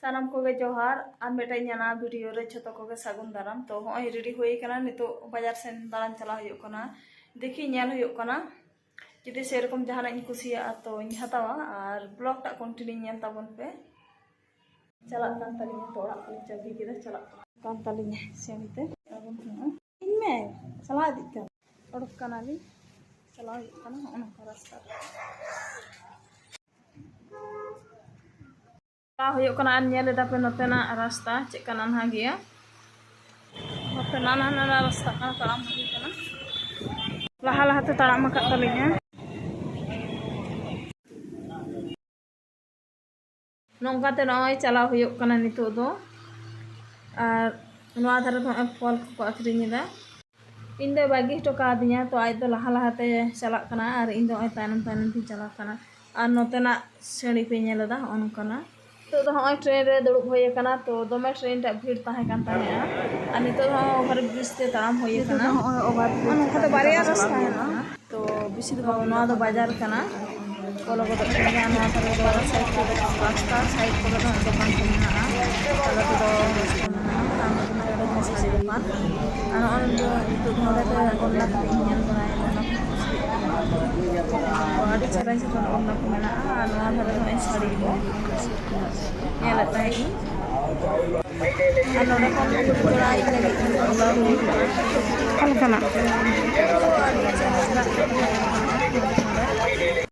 सानाम को जोहार और मेटा ना वीडियो रे छतो को सगुन दाराम तो हई रेडी हुई कना नितो बाजार सेन दालान चला हुई कना देखी नेल हुई कना जुदी सेरकम जहां इन कुसिया तो इन हतावा और ब्लॉग टा कंटिन्यू नेल ताबन पे चला कान तालिया तो ओड़ा को चाबी केदा चला कान तालिया सेनते अबन इन में चला दिक्कत ओडक कना ली चला हुई कना ओना का रास्ता पे नोतेना रास्ता चेक नाना गया नोते नाना नाना रास्ता तड़ाम लहा लहाते तड़ाम तलिया नौकाते नय चला हुई नितो दो और धारे तो फल को आखिरीदा इन दो बागी हटो कादिया तो आज दो लहा लहाते चलाकना और इन दो तायनम तायनम थी चलाकना और नोतेना सेड़ी पे नेलदा ओनकना तो हमें ट्रेन रे दुड़ब होय कना तो दमे ट्रेन टा भीड़ ताहे कान ताहे आ नितो ओवर ब्रिज ते ताम होय कना ओवर ब्रिज तो बारिया रास्ता है ना तो बिसी दो नवा दो बाजार कना कोलो को ट्रेन ना करे बारा साइड को रास्ता साइड को दुकान को ना तला तो काम को सारी दुकान और ऑन जो नितो घरे ते कोला का इंजन बनाए आड़ी चला से तो ओना को मेना आ नवा धरे तो साड़ी को ये लगता है कि नोडे को जोड़ाई लगी